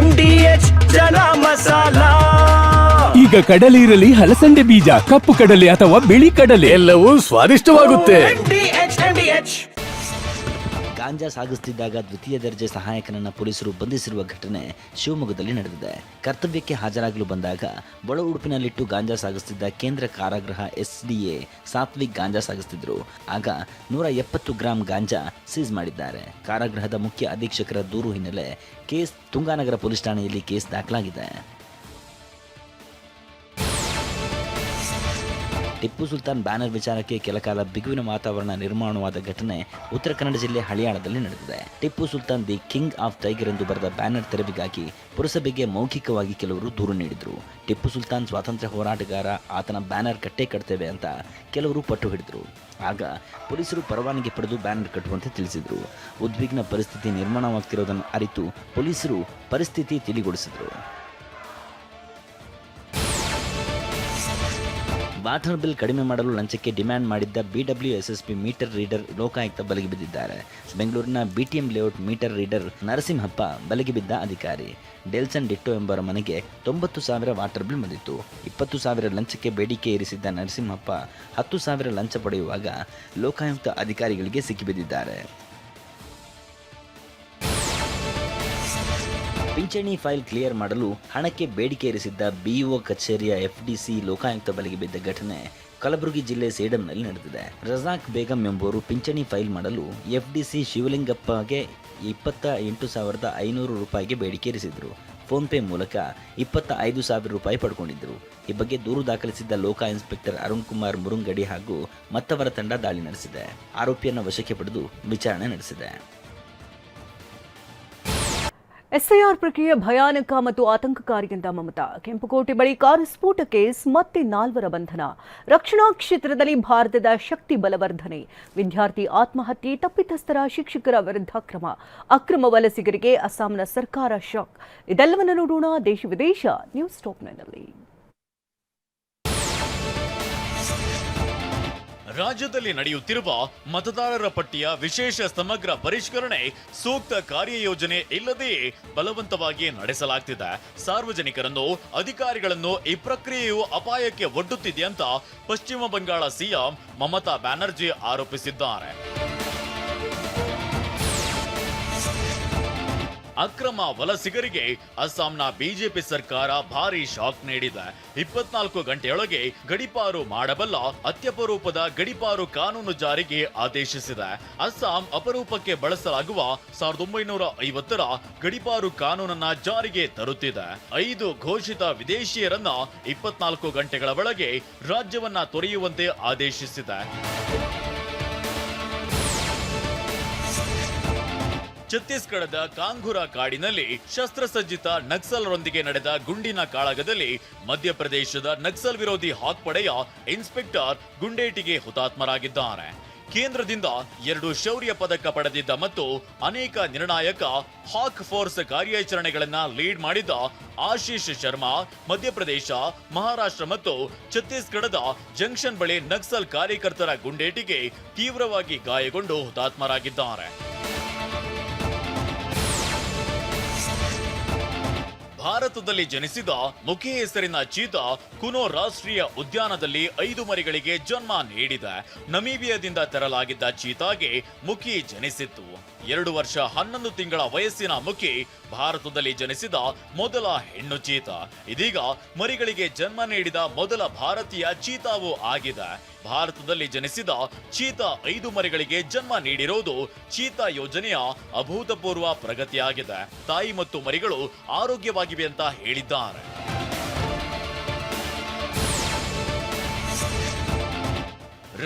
MDH ಚನ masala. ಈಗ ಕಡಲೆ ಇರಲಿ, ಹಲಸಂಡೆ ಬೀಜ, ಕಪ್ಪು ಕಡಲೆ ಅಥವಾ ಬಿಳಿ ಕಡಲೆ, ಎಲ್ಲವೂ ಸ್ವಾದಿಷ್ಟವಾಗುತ್ತೆ. MDH. ಗಾಂಜಾ ಸಾಗಿಸುತ್ತಿದ್ದಾಗ ದ್ವಿತೀಯ ದರ್ಜೆ ಸಹಾಯಕನನ್ನ ಪೊಲೀಸರು ಬಂಧಿಸಿರುವ ಘಟನೆ ಶಿವಮೊಗ್ಗದಲ್ಲಿ ನಡೆದಿದೆ. ಕರ್ತವ್ಯಕ್ಕೆ ಹಾಜರಾಗಲು ಬಂದಾಗ ಒಳ ಉಡುಪಿನಲ್ಲಿಟ್ಟು ಗಾಂಜಾ ಸಾಗಿಸುತ್ತಿದ್ದ ಕೇಂದ್ರ ಕಾರಾಗೃಹ SDA ಸಾತ್ವಿಕ್ ಗಾಂಜಾ ಸಾಗಿಸುತ್ತಿದ್ದರು. ಆಗ 170 ಗ್ರಾಂ ಗಾಂಜಾ ಸೀಸ್ ಮಾಡಿದ್ದಾರೆ. ಕಾರಾಗೃಹದ ಮುಖ್ಯ ಅಧೀಕ್ಷಕರ ದೂರು ಹಿನ್ನೆಲೆ ಕೇಸ್ ತುಂಗಾನಗರ ಪೊಲೀಸ್ ಠಾಣೆಯಲ್ಲಿ ಕೇಸ್ ದಾಖಲಾಗಿದೆ. ಟಿಪ್ಪು ಸುಲ್ತಾನ್ ಬ್ಯಾನರ್ ವಿಚಾರಕ್ಕೆ ಕೆಲಕಾಲ ಬಿಗುವಿನ ವಾತಾವರಣ ನಿರ್ಮಾಣವಾದ ಘಟನೆ ಉತ್ತರ ಕನ್ನಡ ಜಿಲ್ಲೆ ಹಳಿಯಾಳದಲ್ಲಿ ನಡೆದಿದೆ. Tipu Sultan the king of tiger ಎಂದು ಬರೆದ ಬ್ಯಾನರ್ ತೆರವಿಗಾಗಿ ಪುರಸಭೆಗೆ ಮೌಖಿಕವಾಗಿ ಕೆಲವರು ದೂರು ನೀಡಿದರು. ಟಿಪ್ಪು ಸುಲ್ತಾನ್ ಸ್ವಾತಂತ್ರ್ಯ ಹೋರಾಟಗಾರ, ಆತನ ಬ್ಯಾನರ್ ಕಟ್ಟೇ ಕಟ್ತೇವೆ ಅಂತ ಕೆಲವರು ಪಟ್ಟು ಹಿಡಿದರು. ಆಗ ಪೊಲೀಸರು ಪರವಾನಗಿ ಪಡೆದು ಬ್ಯಾನರ್ ಕಟ್ಟುವಂತೆ ತಿಳಿಸಿದರು. ಉದ್ವಿಗ್ನ ಪರಿಸ್ಥಿತಿ ನಿರ್ಮಾಣವಾಗ್ತಿರೋದನ್ನು ಅರಿತು ಪೊಲೀಸರು ಪರಿಸ್ಥಿತಿ ತಿಳಿಗೊಳಿಸಿದರು. ವಾಟರ್ ಬಿಲ್ ಕಡಿಮೆ ಮಾಡಲು ಲಂಚಕ್ಕೆ ಡಿಮ್ಯಾಂಡ್ ಮಾಡಿದ್ದ BWSSP ಮೀಟರ್ ರೀಡರ್ ಲೋಕಾಯುಕ್ತ ಬಲೆಗೆ ಬಿದ್ದಿದ್ದಾರೆ. ಬೆಂಗಳೂರಿನ BTM layout meter reader Narasimhappa ಬಲೆಗೆ ಬಿದ್ದ ಅಧಿಕಾರಿ. ಡೆಲ್ಸನ್ ಡಿಟ್ಟೋ ಎಂಬರ ಮನೆಗೆ 90,000 ವಾಟರ್ ಬಿಲ್ ಬಂದಿತ್ತು. 20,000 ಲಂಚಕ್ಕೆ ಬೇಡಿಕೆ ಇರಿಸಿದ್ದ ನರಸಿಂಹಪ್ಪ 10,000 ಲಂಚ ಪಡೆಯುವಾಗ ಲೋಕಾಯುಕ್ತ ಅಧಿಕಾರಿಗಳಿಗೆ ಸಿಕ್ಕಿಬಿದ್ದಿದ್ದಾರೆ. ಪಿಂಚಣಿ ಫೈಲ್ ಕ್ಲಿಯರ್ ಮಾಡಲು ಹಣಕ್ಕೆ ಬೇಡಿಕೆ ಇರಿಸಿದ್ದ BO ಕಚೇರಿಯ FDC ಲೋಕಾಯುಕ್ತ ಬಲೆಗೆ ಬಿದ್ದ ಘಟನೆ ಕಲಬುರಗಿ ಜಿಲ್ಲೆ ಸೇಡಂನಲ್ಲಿ ನಡೆದಿದೆ. ರಜಾಕ್ ಬೇಗಂ ಎಂಬುವರು ಪಿಂಚಣಿ ಫೈಲ್ ಮಾಡಲು FDC ಶಿವಲಿಂಗಪ್ಪಗೆ 28,500 ರೂಪಾಯಿಗೆ ಬೇಡಿಕೆ ಇರಿಸಿದ್ರು. ಫೋನ್ ಪೇ ಮೂಲಕ 25,000 ರೂಪಾಯಿ ಪಡ್ಕೊಂಡಿದ್ದರು. ಈ ಬಗ್ಗೆ ದೂರು ದಾಖಲಿಸಿದ್ದ ಲೋಕ ಇನ್ಸ್ಪೆಕ್ಟರ್ ಅರುಣ್ ಕುಮಾರ್ ಮುರುಂಗಡಿ ಹಾಗೂ ಮತ್ತವರ ತಂಡ ದಾಳಿ ನಡೆಸಿದೆ. ಆರೋಪಿಯನ್ನು ವಶಕ್ಕೆ ಪಡೆದು ವಿಚಾರಣೆ ನಡೆಸಿದೆ. SIR ಪ್ರಕ್ರಿಯೆ ಭಯಾನಕ ಮತ್ತು ಆತಂಕಕಾರಿ ಎಂದ ಮಮತಾ. ಕೆಂಪುಕೋಟೆ ಬಳಿ ಕಾರು ಸ್ಫೋಟ ಕೇಸ್, ಮತ್ತೆ 4 ಬಂಧನ. ರಕ್ಷಣಾ ಕ್ಷೇತ್ರದಲ್ಲಿ ಭಾರತದ ಶಕ್ತಿ ಬಲವರ್ಧನೆ. ವಿದ್ಯಾರ್ಥಿ ಆತ್ಮಹತ್ಯೆ, ತಪ್ಪಿತಸ್ಥರ ಶಿಕ್ಷಕರ ವಿರುದ್ಧ ಕ್ರಮ. ಅಕ್ರಮ ವಲಸಿಗರಿಗೆ ಅಸ್ಸಾಂನ ಸರ್ಕಾರ ಶಾಕ್. ಇದೆಲ್ಲವನ್ನು ನೋಡೋಣ ದೇಶ ವಿದೇಶ ನ್ಯೂಸ್ ಟಾಪ್ 9ನಲ್ಲಿ. ರಾಜ್ಯದಲ್ಲಿ ನಡೆಯುತ್ತಿರುವ ಮತದಾರರ ಪಟ್ಟಿಯ ವಿಶೇಷ ಸಮಗ್ರ ಪರಿಷ್ಕರಣೆ ಸೂಕ್ತ ಕಾರ್ಯಯೋಜನೆ ಇಲ್ಲದೆಯೇ ಬಲವಂತವಾಗಿ ನಡೆಸಲಾಗ್ತಿದೆ. ಸಾರ್ವಜನಿಕರನ್ನು, ಅಧಿಕಾರಿಗಳನ್ನು ಈ ಪ್ರಕ್ರಿಯೆಯು ಅಪಾಯಕ್ಕೆ ಒಡ್ಡುತ್ತಿದೆ ಅಂತ ಪಶ್ಚಿಮ ಬಂಗಾಳ ಸಿಎಂ ಮಮತಾ ಬ್ಯಾನರ್ಜಿ ಆರೋಪಿಸಿದ್ದಾರೆ. ಅಕ್ರಮ ವಲಸಿಗರಿಗೆ ಅಸ್ಸಾಂನ ಬಿಜೆಪಿ ಸರ್ಕಾರ ಭಾರಿ ಶಾಕ್ ನೀಡಿದೆ. 24 ಗಂಟೆಯೊಳಗೆ ಗಡೀಪಾರು ಮಾಡಬಲ್ಲ ಅತ್ಯಪರೂಪದ ಗಡೀಪಾರು ಕಾನೂನು ಜಾರಿಗೆ ಆದೇಶಿಸಿದೆ. ಅಸ್ಸಾಂ ಅಪರೂಪಕ್ಕೆ ಬಳಸಲಾಗುವ 1950ರ ಗಡೀಪಾರು ಕಾನೂನನ್ನ ಜಾರಿಗೆ ತರುತ್ತಿದೆ. 5 ಘೋಷಿತ ವಿದೇಶಿಯರನ್ನ 24 ಗಂಟೆಗಳ ಒಳಗೆ ರಾಜ್ಯವನ್ನ ತೊರೆಯುವಂತೆ ಆದೇಶಿಸಿದೆ. ಛತ್ತೀಸ್ಗಢದ ಕಾಂಘುರಾ ಕಾಡಿನಲ್ಲಿ ಶಸ್ತ್ರಸಜ್ಜಿತ ನಕ್ಸಲರೊಂದಿಗೆ ನಡೆದ ಗುಂಡಿನ ಕಾಳಗದಲ್ಲಿ ಮಧ್ಯಪ್ರದೇಶದ ನಕ್ಸಲ್ ವಿರೋಧಿ ಹಾಕ್ ಪಡೆಯ ಇನ್ಸ್ಪೆಕ್ಟರ್ ಗುಂಡೇಟಿಗೆ ಹುತಾತ್ಮರಾಗಿದ್ದಾರೆ. ಕೇಂದ್ರದಿಂದ 2 ಶೌರ್ಯ ಪದಕ ಪಡೆದಿದ್ದ ಮತ್ತು ಅನೇಕ ನಿರ್ಣಾಯಕ ಹಾಕ್ ಫೋರ್ಸ್ ಕಾರ್ಯಾಚರಣೆಗಳನ್ನ ಲೀಡ್ ಮಾಡಿದ ಆಶೀಶ್ ಶರ್ಮಾ ಮಧ್ಯಪ್ರದೇಶ, ಮಹಾರಾಷ್ಟ್ರ ಮತ್ತು ಛತ್ತೀಸ್ಗಢದ ಜಂಕ್ಷನ್ ಬಳಿ ನಕ್ಸಲ್ ಕಾರ್ಯಕರ್ತರ ಗುಂಡೇಟಿಗೆ ತೀವ್ರವಾಗಿ ಗಾಯಗೊಂಡು ಹುತಾತ್ಮರಾಗಿದ್ದಾರೆ. ಭಾರತದಲ್ಲಿ ಜನಿಸಿದ ಮುಖಿ ಹೆಸರಿನ ಚೀತಾ ಕುನೋ ರಾಷ್ಟ್ರೀಯ ಉದ್ಯಾನದಲ್ಲಿ 5 ಮರಿಗಳಿಗೆ ಜನ್ಮ ನೀಡಿದೆ. ನಮೀಬಿಯಾದಿಂದ ತರಲಾಗಿದ್ದ ಚೀತಾಗೆ ಮುಖಿ ಜನಿಸಿತ್ತು. 2 ವರ್ಷ 11 ತಿಂಗಳ ವಯಸ್ಸಿನ ಮುಖಿ ಭಾರತದಲ್ಲಿ ಜನಿಸಿದ ಮೊದಲ ಹೆಣ್ಣು ಚೀತಾ. ಇದೀಗ ಮರಿಗಳಿಗೆ ಜನ್ಮ ನೀಡಿದ ಮೊದಲ ಭಾರತೀಯ ಚೀತಾವೂ ಆಗಿದೆ. ಭಾರತದಲ್ಲಿ ಜನಿಸಿದ ಚೀತಾ 5 ಮರಿಗಳಿಗೆ ಜನ್ಮ ನೀಡಿರೋದು ಚೀತಾ ಯೋಜನೆಯ ಅಭೂತಪೂರ್ವ ಪ್ರಗತಿಯಾಗಿದೆ. ತಾಯಿ ಮತ್ತು ಮರಿಗಳು ಆರೋಗ್ಯವಾಗಿವೆ ಅಂತ ಹೇಳಿದ್ದಾರೆ.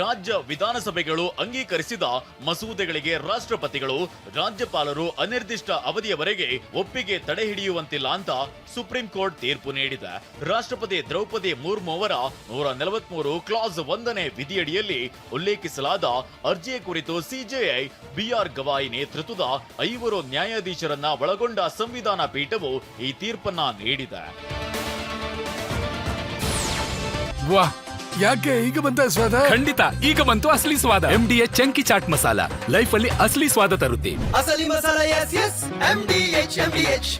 ರಾಜ್ಯ ವಿಧಾನಸಭೆಗಳು ಅಂಗೀಕರಿಸಿದ ಮಸೂದೆಗಳಿಗೆ ರಾಷ್ಟ್ರಪತಿಗಳು, ರಾಜ್ಯಪಾಲರು ಅನಿರ್ದಿಷ್ಟ ಅವಧಿಯವರೆಗೆ ಒಪ್ಪಿಗೆ ತಡೆ ಹಿಡಿಯುವಂತಿಲ್ಲ ಅಂತ ಸುಪ್ರೀಂ ಕೋರ್ಟ್ ತೀರ್ಪು ನೀಡಿದೆ. ರಾಷ್ಟ್ರಪತಿ ದ್ರೌಪದಿ ಮುರ್ಮು ಅವರ 143 ಕ್ಲಾಸ್ 1ನೇ ವಿಧಿಯಡಿಯಲ್ಲಿ ಉಲ್ಲೇಖಿಸಲಾದ ಅರ್ಜಿಯ ಕುರಿತು ಸಿಜೆಐ BR ಗವಾಯಿ ನೇತೃತ್ವದ 5 ನ್ಯಾಯಾಧೀಶರನ್ನ ಒಳಗೊಂಡ ಸಂವಿಧಾನ ಪೀಠವು ಈ ತೀರ್ಪನ್ನ ನೀಡಿದೆ. ಯಾಕೆ ಈಗ ಬಂತ ಸ್ವಾದ? ಖಂಡಿತ ಈಗ ಬಂತು ಅಸಲಿ ಸ್ವಾದ. MDH chunky chaat masala life ಅಲ್ಲಿ ಅಸಲಿ ಸ್ವಾದ ತರುತ್ತೆ. ಅಸಲಿ ಮಸಾಲ, ಎಸ್ ಎಸ್ MDH.